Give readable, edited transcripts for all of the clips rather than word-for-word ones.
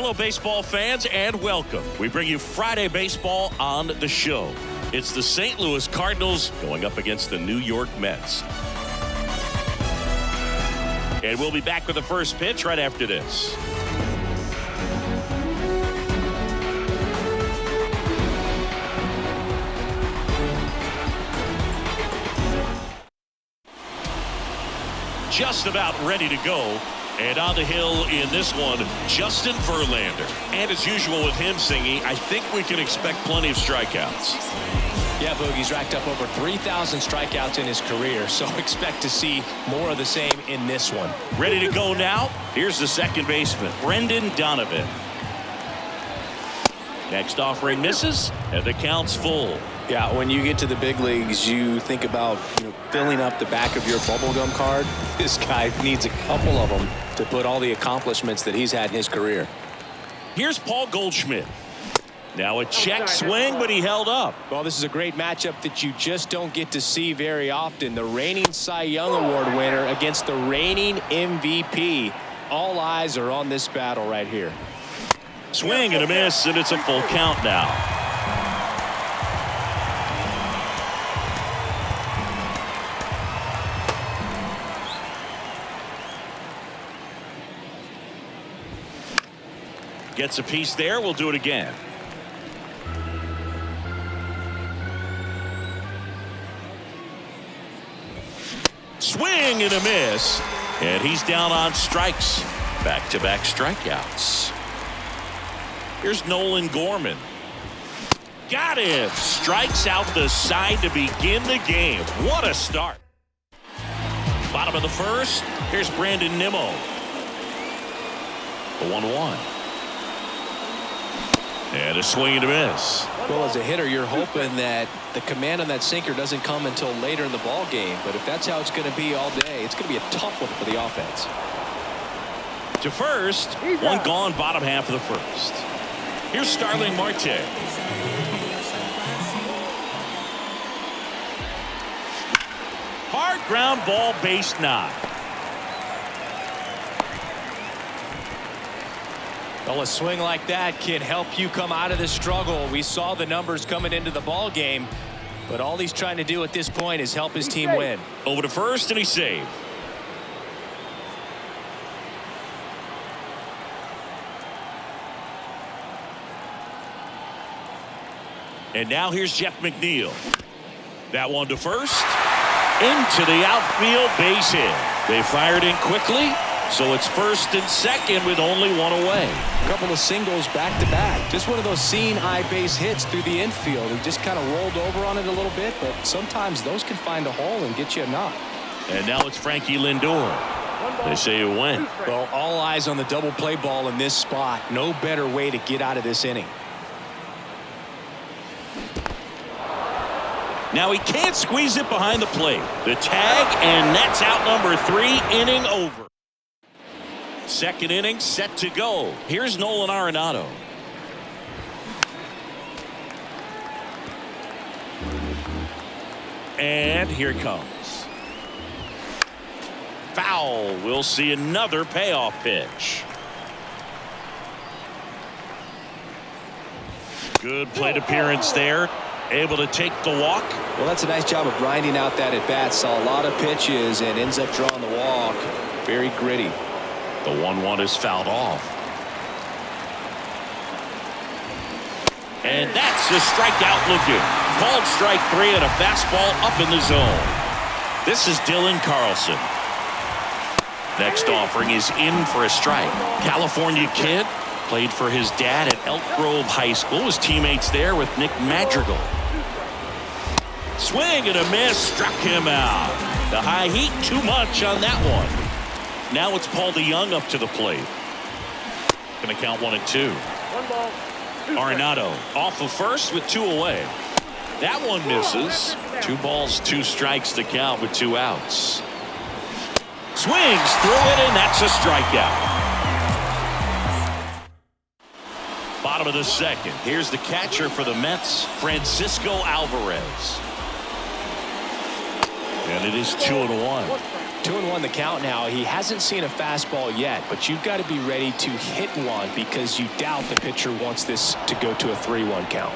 Hello, baseball fans, and welcome. We bring you Friday baseball on the show. It's the St. Louis Cardinals going up against the New York Mets. And we'll be back with the first pitch right after this. Just about ready to go. And on the hill in this one, Justin Verlander. And as usual with him, Singy, I think we can expect plenty of strikeouts. Yeah, Boogie's racked up over 3,000 strikeouts in his career, so expect to see more of the same in this one. Ready to go now? Here's the second baseman, Brendan Donovan. Next offering misses, and the count's full. Yeah, when you get to the big leagues, you think about filling up the back of your bubblegum card. This guy needs a couple of them to put all the accomplishments that he's had in his career. Here's Paul Goldschmidt. Now a check swing, but he held up. Well, this is a great matchup that you just don't get to see very often. The reigning Cy Young Award winner against the reigning MVP. All eyes are on this battle right here. Swing and a miss, and it's a full count now. Gets a piece there. We'll do it again. Swing and a miss. And he's down on strikes. Back-to-back strikeouts. Here's Nolan Gorman. Got him. Strikes out the side to begin the game. What a start. Bottom of the first. Here's Brandon Nimmo. The 1-1. And a swing and a miss. Well, as a hitter, you're hoping that the command on that sinker doesn't come until later in the ball game. But if that's how it's going to be all day, it's going to be a tough one for the offense. To first, one gone, bottom half of the first. Here's Starling Marte. Hard ground ball, base knock. Well, a swing like that can help you come out of the struggle. We saw the numbers coming into the ball game, but all he's trying to do at this point is help his team win. Over to first, and he saved. And now here's Jeff McNeil. That one to first. Into the outfield, base hit. They fired in quickly. So it's first and second with only one away. A couple of singles back to back. Just one of those seeing eye base hits through the infield. He just kind of rolled over on it a little bit, but sometimes those can find a hole and get you a knock. And now it's Frankie Lindor. They say it went. Well, all eyes on the double play ball in this spot. No better way to get out of this inning. Now he can't squeeze it behind the plate. The tag, and that's out number 3, inning over. Second inning set to go. Here's Nolan Arenado. And here it comes. Foul. We'll see another payoff pitch. Good plate appearance there. Able to take the walk. Well, that's a nice job of grinding out that at bat. Saw a lot of pitches and ends up drawing the walk. Very gritty. The 1-1 is fouled off. And that's a strikeout looking. Called strike 3 and a fastball up in the zone. This is Dylan Carlson. Next offering is in for a strike. California kid. Played for his dad at Elk Grove High School. His teammates there with Nick Madrigal. Swing and a miss. Struck him out. The high heat too much on that one. Now it's Paul DeYoung up to the plate. Going to count 1 and 2. Arenado off of first with 2 away. That one misses. 2 balls, 2 strikes to count with 2 outs. Swings through it, and that's a strikeout. Bottom of the second. Here's the catcher for the Mets, Francisco Alvarez. And it is 2-1. 2-1 the count now. He hasn't seen a fastball yet, but you've got to be ready to hit one because you doubt the pitcher wants this to go to a 3-1 count.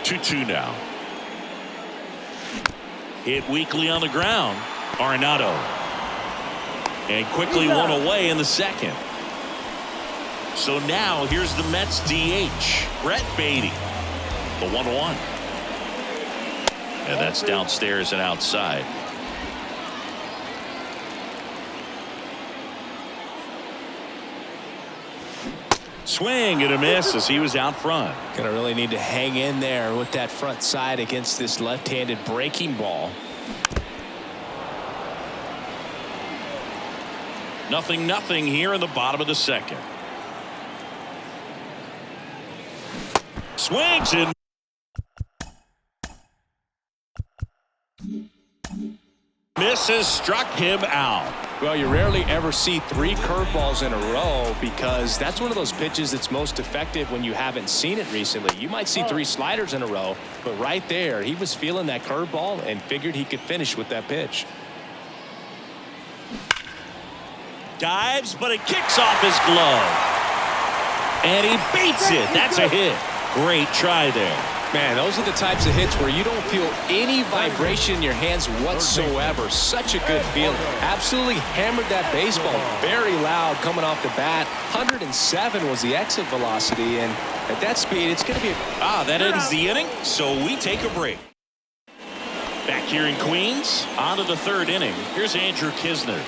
2-2 now. Hit weakly on the ground. Arenado. And quickly one away in the second. So now here's the Mets DH, Brett Beatty. The 1-1. And that's downstairs and outside. Swing and a miss as he was out front. Gonna really need to hang in there with that front side against this left-handed breaking ball. 0-0 here in the bottom of the second. Swings and misses, struck him out. Well, you rarely ever see 3 curveballs in a row because that's one of those pitches that's most effective when you haven't seen it recently. You might see 3 sliders in a row, but right there, he was feeling that curveball and figured he could finish with that pitch. Dives, but it kicks off his glove. And he beats it. That's a hit. Great try there. Man, those are the types of hits where you don't feel any vibration in your hands whatsoever. Such a good feeling. Absolutely hammered that baseball. Very loud coming off the bat. 107 was the exit velocity, and at that speed, it's going to be that ends the inning, so we take a break. Back here in Queens, on to the 3rd inning. Here's Andrew Kisner.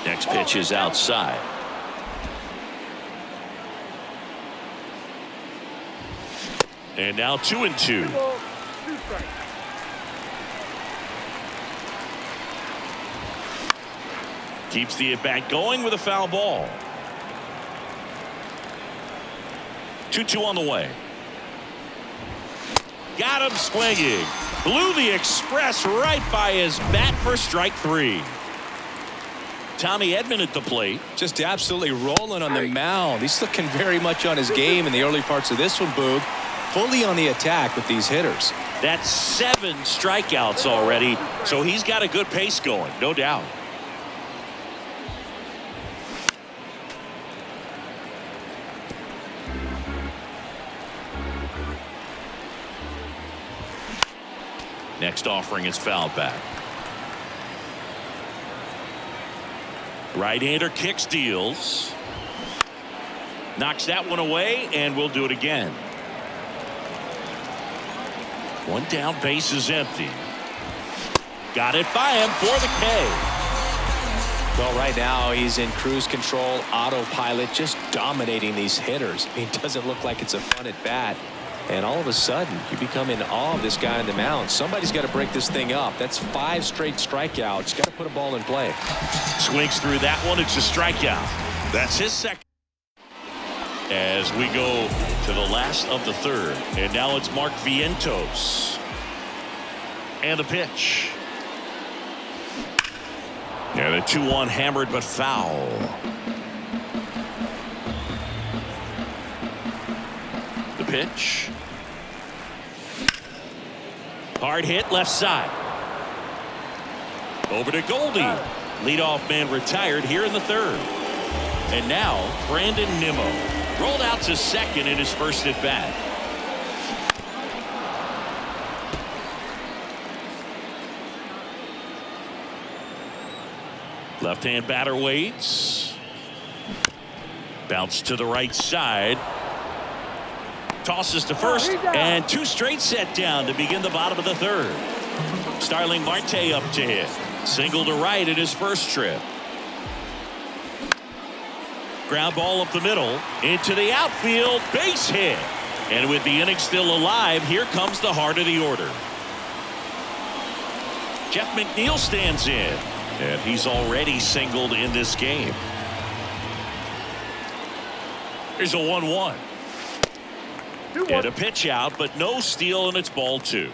Next pitch is outside. And now 2-2. Keeps the at-bat going with a foul ball. 2-2 on the way. Got him swinging. Blew the express right by his bat for strike 3. Tommy Edman at the plate. Just absolutely rolling on the mound. He's looking very much on his game in the early parts of this one, Boog. Fully on the attack with these hitters. That's 7 strikeouts already, so he's got a good pace going, no doubt. Next offering is fouled back. Right-hander kicks, deals. Knocks that one away, and we'll do it again. One down, base is empty. Got it by him for the K. Well, right now he's in cruise control, autopilot, just dominating these hitters. It doesn't look like it's a fun at bat. And all of a sudden, you become in awe of this guy on the mound. Somebody's got to break this thing up. That's 5 straight strikeouts. Got to put a ball in play. Swings through that one. It's a strikeout. That's his second. As we go to the last of the 3rd. And now it's Mark Vientos. And the pitch. And a 2-1 hammered but foul. The pitch. Hard hit left side. Over to Goldie. Leadoff man retired here in the 3rd. And now Brandon Nimmo rolled out to second in his first at bat. Left-hand batter waits. Bounce to the right side. Tosses to first, and 2 straight set down to begin the bottom of the 3rd. Starling Marte up to hit. Single to right in his first trip. Ground ball up the middle, into the outfield, base hit. And with the inning still alive, here comes the heart of the order. Jeff McNeil stands in, and he's already singled in this game. Here's a 1-1. And a pitch out, but no steal, and it's ball 2.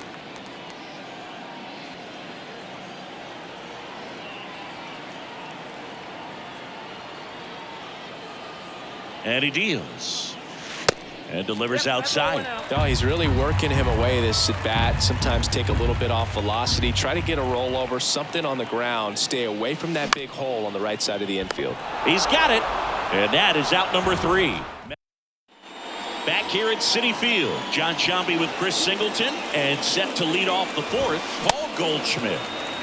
And he deals. And delivers outside. Oh, he's really working him away, this at bat. Sometimes take a little bit off velocity. Try to get a rollover, something on the ground. Stay away from that big hole on the right side of the infield. He's got it. And that is out number 3. Back here at Citi Field, John Sciambi with Chris Singleton. And set to lead off the 4th, Paul Goldschmidt.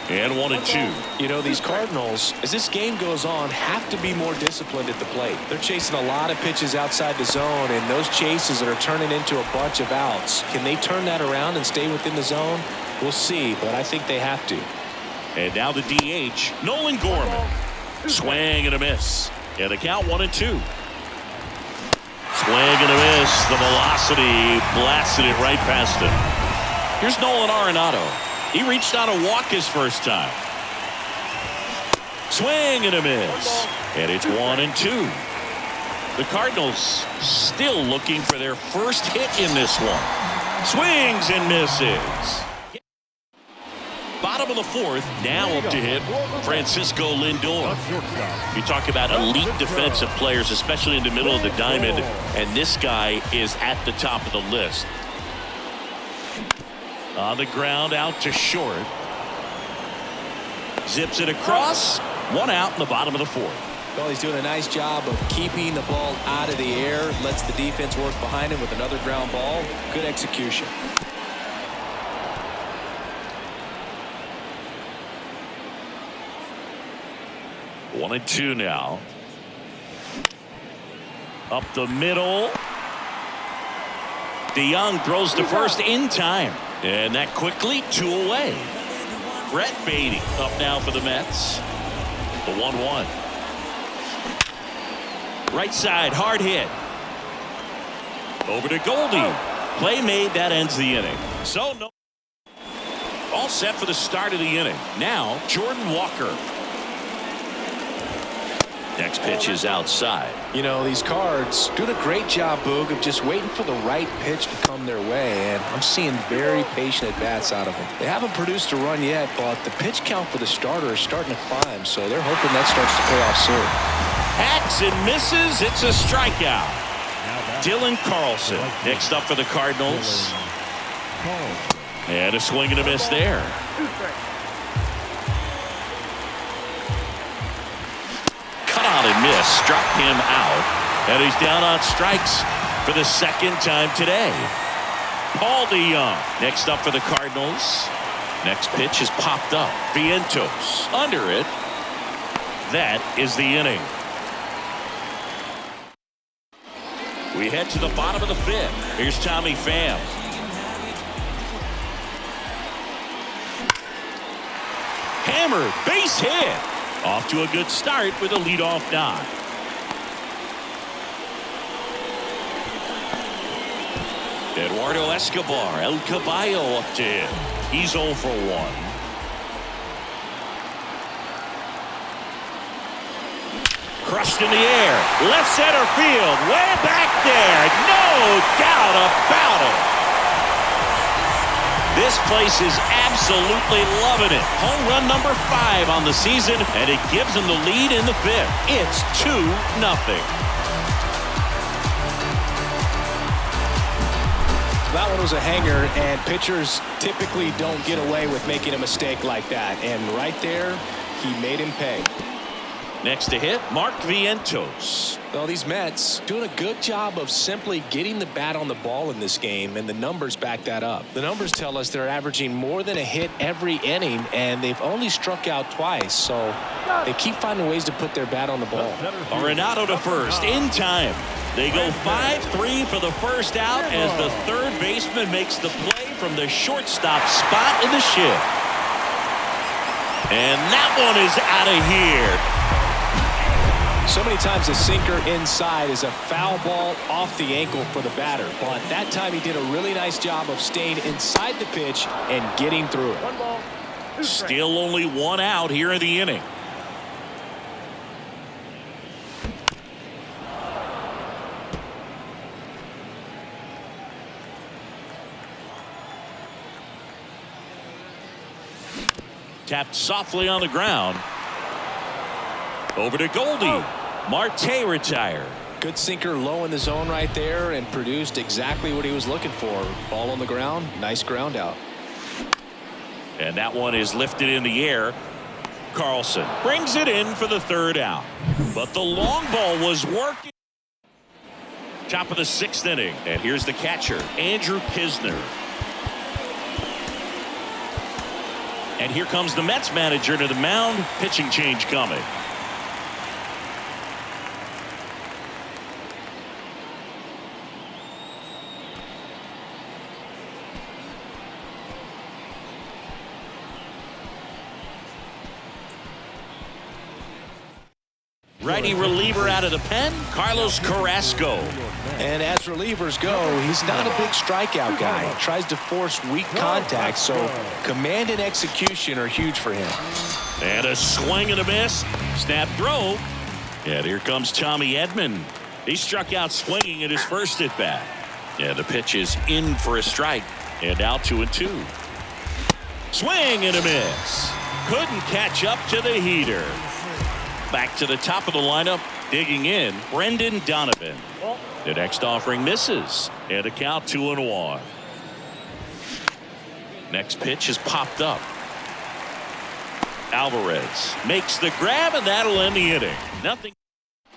And 1-2. You know, these Cardinals, as this game goes on, have to be more disciplined at the plate. They're chasing a lot of pitches outside the zone, and those chases that are turning into a bunch of outs. Can they turn that around and stay within the zone? We'll see, but I think they have to. And now the DH, Nolan Gorman. Swing and a miss. And the count 1-2. Swing and a miss. The velocity blasted it right past him. Here's Nolan Arenado. He reached out a walk his first time. Swing and a miss. And it's 1-2. The Cardinals still looking for their first hit in this one. Swings and misses. Bottom of the 4th, now up to hit Francisco Lindor. You talk about elite defensive players, especially in the middle of the diamond, and this guy is at the top of the list. On the ground, out to short. Zips it across. 1 out in the bottom of the 4th. Well, he's doing a nice job of keeping the ball out of the air. Lets the defense work behind him with another ground ball. Good execution. One and 2 now. Up the middle. DeYoung throws to first in time. And that quickly 2 away. Brett Beatty up now for the Mets. The 1-1. Right side, hard hit. Over to Goldie. Play made, that ends the inning. So no. All set for the start of the inning. Now Jordan Walker. Next pitch is outside. You know, these Cards doing a great job, Boog, of just waiting for the right pitch to come their way, and I'm seeing very patient at-bats out of them. They haven't produced a run yet, but the pitch count for the starter is starting to climb, so they're hoping that starts to pay off soon. Hacks and misses. It's a strikeout. Dylan Carlson next up for the Cardinals. And a swing and a miss there. And miss, struck him out, and he's down on strikes for the 2nd time today. Paul DeYoung next up for the Cardinals. Next pitch is popped up. Vientos under it. That is the inning. We head to the bottom of the 5th. Here's Tommy Pham. Hammered, base hit. Off to a good start with a leadoff knock. Eduardo Escobar, El Caballo up to him. He's 0 for 1. Crushed in the air. Left center field. Way back there. No doubt about it. This place is absolutely loving it. Home run number 5 on the season, and it gives them the lead in the 5th. It's 2-0. That one was a hanger, and pitchers typically don't get away with making a mistake like that. And right there, he made him pay. Next to hit, Mark Vientos. Well, these Mets doing a good job of simply getting the bat on the ball in this game, and the numbers back that up. The numbers tell us they're averaging more than a hit every inning, and they've only struck out twice, so they keep finding ways to put their bat on the ball. Arenado to first in time. They go 5-3 for the first out as the 3rd baseman makes the play from the shortstop spot in the shift. And that one is out of here. So many times a sinker inside is a foul ball off the ankle for the batter, but that time he did a really nice job of staying inside the pitch and getting through it. Still only 1 out here in the inning. Tapped softly on the ground. Over to Goldie. Marte retired. Good sinker low in the zone right there and produced exactly what he was looking for. Ball on the ground. Nice ground out. And that one is lifted in the air. Carlson brings it in for the third out. But the long ball was working. Top of the 6th inning. And here's the catcher, Andrew Kisner. And here comes the Mets manager to the mound. Pitching change coming. Righty reliever out of the pen, Carlos Carrasco. And as relievers go, he's not a big strikeout guy. He tries to force weak contact, so command and execution are huge for him. And a swing and a miss. Snap throw. And here comes Tommy Edman. He struck out swinging at his first at bat. Yeah, the pitch is in for a strike. And now 2-2. Swing and a miss. Couldn't catch up to the heater. Back to the top of the lineup, digging in, Brendan Donovan. The next offering misses, and a count 2-1. Next pitch is popped up. Alvarez makes the grab, and that'll end the inning. Nothing.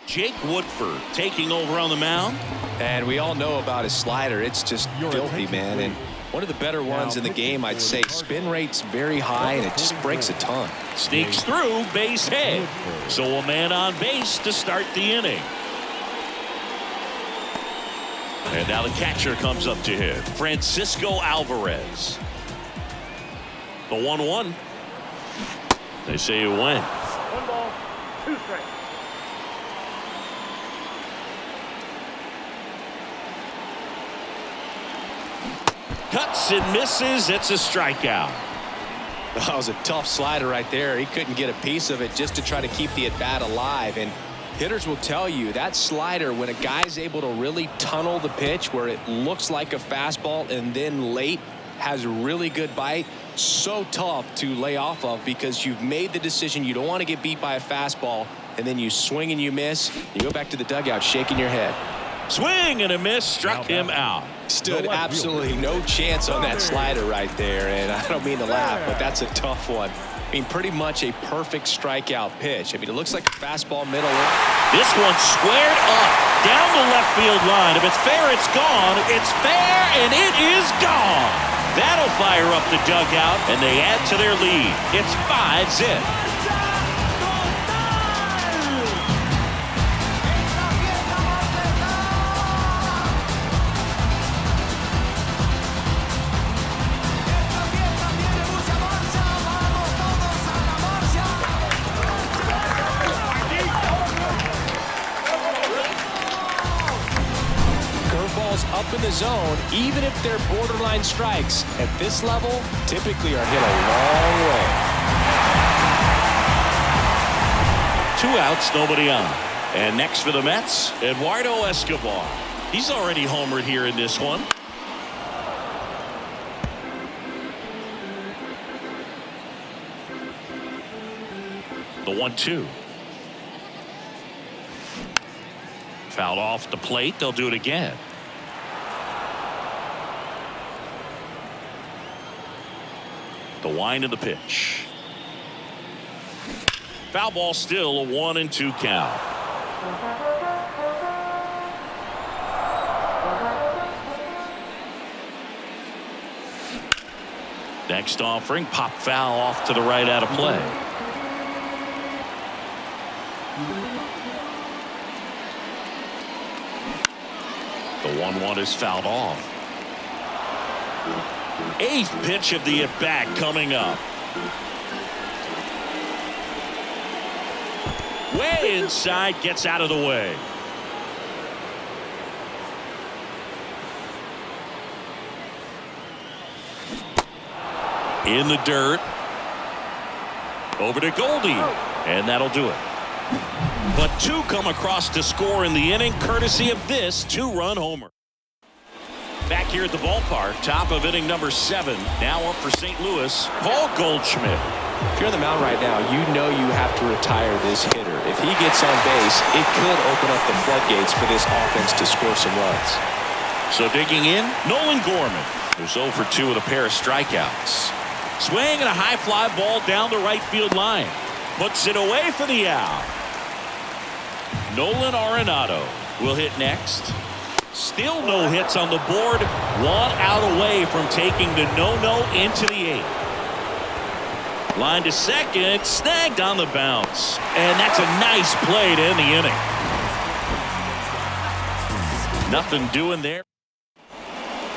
Jake Woodford taking over on the mound. And we all know about his slider. It's just filthy, man. And one of the better ones in the game, I'd say. Spin rate's very high, and it just breaks a ton. Sneaks through, base hit. So a man on base to start the inning. And now the catcher comes up to him, Francisco Alvarez. The 1-1. They say it went. 1 ball, 2 strikes. Cuts and misses. It's a strikeout. That was a tough slider right there. He couldn't get a piece of it just to try to keep the at-bat alive. And hitters will tell you that slider, when a guy's able to really tunnel the pitch where it looks like a fastball and then late has a really good bite, so tough to lay off of because you've made the decision you don't want to get beat by a fastball, and then you swing and you miss. You go back to the dugout shaking your head. Swing and a miss, struck him out. Stood absolutely no chance on that slider right there, and I don't mean to laugh, but that's a tough one. I mean, pretty much a perfect strikeout pitch. I mean, it looks like a fastball middle. This one squared up down the left field line. If it's fair, it's gone. It's fair, and it is gone. That'll fire up the dugout, and they add to their lead. It's 5-zip. Up in the zone, even if they're borderline strikes, at this level, typically are hit a long way. 2 outs, nobody on. And next for the Mets, Eduardo Escobar. He's already homered here in this one. The 1-2. Fouled off the plate. They'll do it again. The wind of the pitch. Foul ball, still a 1-2 count. Next offering, pop foul off to the right out of play. The 1-1 is fouled off. 8th pitch of the at-bat coming up. Way inside, gets out of the way. In the dirt. Over to Goldie. And that'll do it. But 2 come across to score in the inning, courtesy of this 2-run homer. Back here at the ballpark, top of inning number 7. Now up for St. Louis, Paul Goldschmidt. If you're on the mound right now, you know you have to retire this hitter. If he gets on base, it could open up the floodgates for this offense to score some runs. So digging in, Nolan Gorman, who's 0 for 2 with a pair of strikeouts. Swing and a high fly ball down the right field line. Puts it away for the out. Nolan Arenado will hit next. Still no hits on the board. 1 out away from taking the no-no into the 8th. Line to second, snagged on the bounce. And that's a nice play to end the inning. Nothing doing there.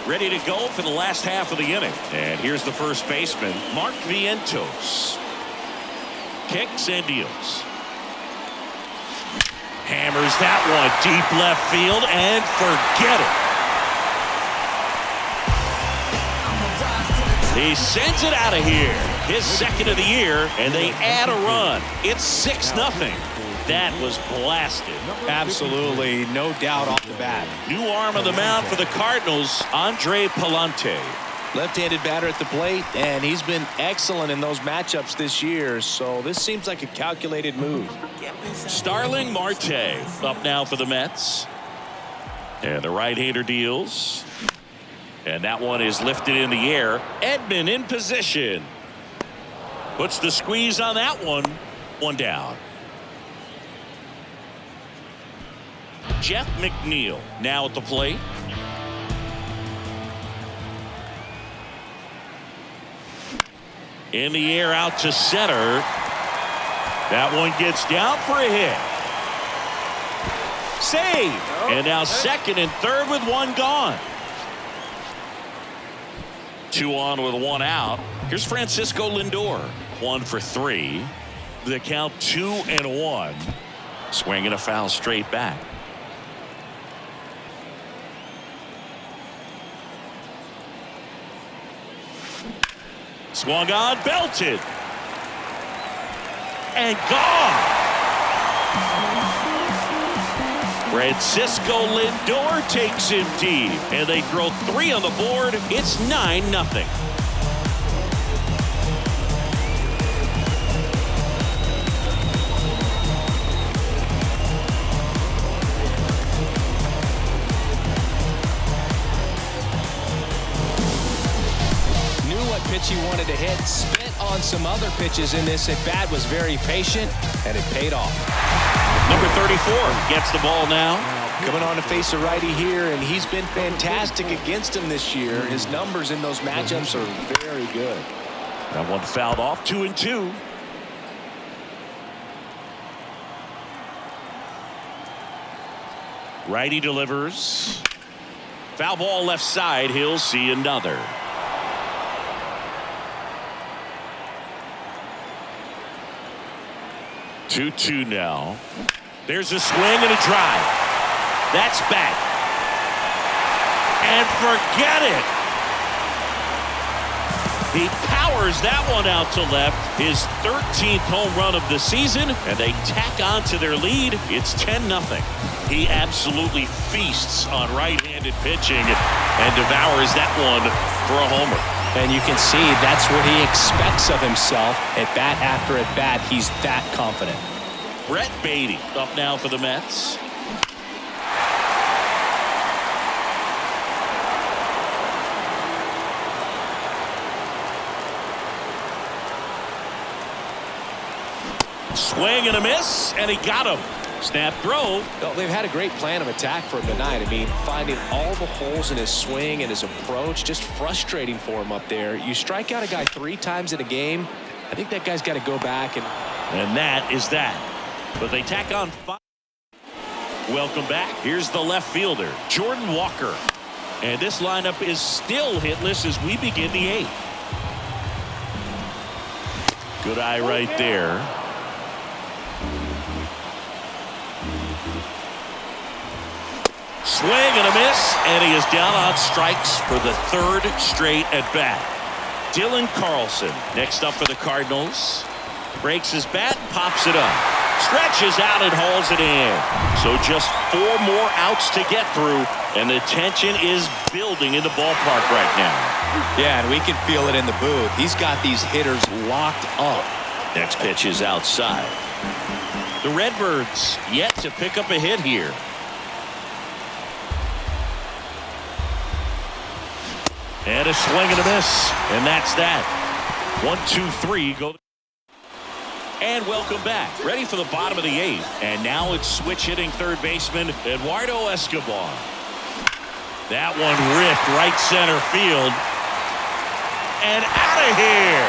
Ready to go for the last half of the inning. And here's the first baseman, Mark Vientos. Kicks and deals. Hammers that one deep left field and forget it. He sends it out of here. His second of the year, and they add a run. It's 6-0. That was blasted. Absolutely, no doubt off the bat. New arm on the mound for the Cardinals, Andre Palante. Left-handed batter at the plate, and he's been excellent in those matchups this year, so this seems like a calculated move. Starling Marte up now for the Mets. And the right-hander deals. And that one is lifted in the air. Edman in position. Puts the squeeze on that one. 1 down. Jeff McNeil now at the plate. In the air out to center. That one gets down for a hit. Save. And now second and third with 1 gone. 2 on with 1 out. Here's Francisco Lindor. 1 for 3. The count 2-1. Swing and a foul straight back. Swung on, belted. And gone. Francisco Lindor takes him deep. And they throw 3 on the board. It's 9-0. Pitch he wanted to hit, spit on some other pitches in this at bat, was very patient, and it paid off. Number 34 gets the ball now. Coming on to face a righty here, and he's been fantastic against him this year. His numbers in those matchups are very good. That one fouled off. 2-2. Righty delivers. Foul ball left side. He'll see another. 2-2 now. There's a swing and a drive. That's back. And forget it. He powers that one out to left. His 13th home run of the season, and they tack on to their lead. It's 10-0. He absolutely feasts on right-handed pitching and devours that one for a homer. And you can see that's what he expects of himself at bat after at bat. He's that confident. Brett Beatty up now for the Mets. Swing and a miss, and he got him. Snap throw. Well, they've had a great plan of attack for him tonight. I mean, finding all the holes in his swing and his approach, just frustrating for him up there. You strike out a guy 3 times in a game, I think that guy's got to go back. And that is that. But they tack on 5. Welcome back. Here's the left fielder, Jordan Walker. And this lineup is still hitless as we begin the 8th. Good eye right there. Swing and a miss, and he is down on strikes for the 3rd straight at bat. Dylan Carlson next up for the Cardinals. Breaks his bat and pops it up. Stretches out and hauls it in. So just 4 more outs to get through, and the tension is building in the ballpark right now. Yeah, and we can feel it in the booth. He's got these hitters locked up. Next pitch is outside. The Redbirds yet to pick up a hit here. And a swing and a miss, and that's that. 1, 2, 3 go. And welcome back. Ready for the bottom of the 8th. And now it's switch hitting third baseman Eduardo Escobar. That one ripped right center field. And out of here.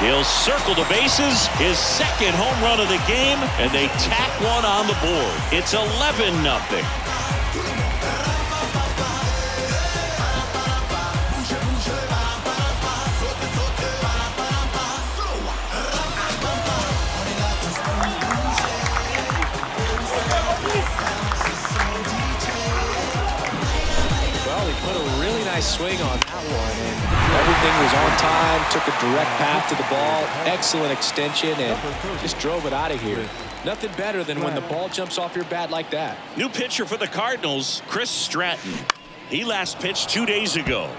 He'll circle the bases. His second home run of the game. And they tack one on the board. It's 11-0. Put a really nice swing on that one, and everything was on time, took a direct path to the ball, excellent extension, and just drove it out of here. Nothing better than when the ball jumps off your bat like that. New pitcher for the Cardinals, Chris Stratton. He last pitched 2 days ago,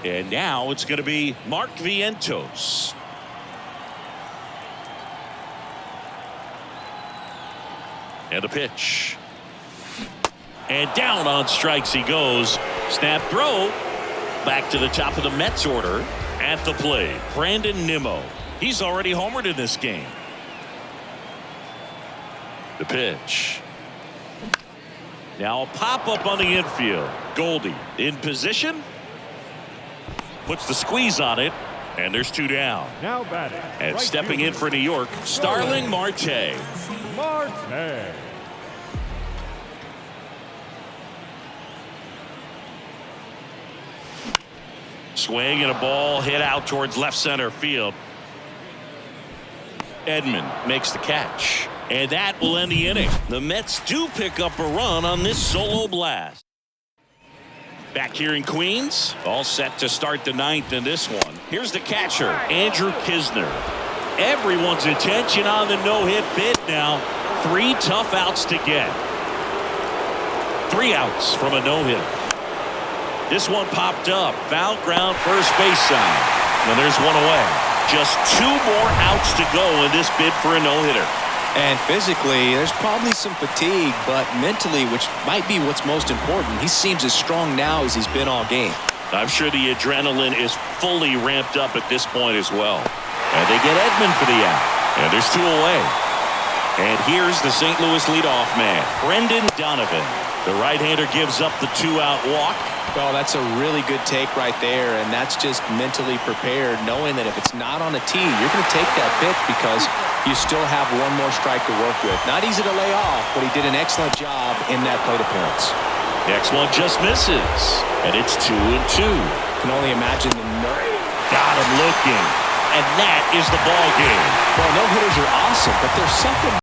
and now it's going to be Mark Vientos. And the pitch. And down on strikes he goes. Snap throw. Back to the top of the Mets order. At the plate, Brandon Nimmo. He's already homered in this game. The pitch. Now a pop-up on the infield. Goldie in position. Puts the squeeze on it. And there's 2 down. Now batting. And right stepping in fielder. for New York, Starling Marte. Marte. Swing and a ball hit out towards left center field. Edman makes the catch. And that will end the inning. The Mets do pick up a run on this solo blast. Back here in Queens, all set to start the 9th in this one. Here's the catcher, Andrew Kisner. Everyone's attention on the no-hit bid now. 3 tough outs to get. 3 outs from a no-hitter. This one popped up. Foul ground, first base side. And there's one away. Just 2 more outs to go in this bid for a no-hitter. And physically, there's probably some fatigue, but mentally, which might be what's most important, he seems as strong now as he's been all game. I'm sure the adrenaline is fully ramped up at this point as well. And they get Edman for the out. And there's 2 away. And here's the St. Louis leadoff man, Brendan Donovan. The right-hander gives up the 2-out walk. Well, that's a really good take right there, and that's just mentally prepared, knowing that if it's not on a tee, you're going to take that pitch because you still have 1 more strike to work with. Not easy to lay off, but he did an excellent job in that plate appearance. Next one just misses, and it's 2-2. Can only imagine the nerve. Got him looking, and that is the ball game. Well, no-hitters are awesome, but there's something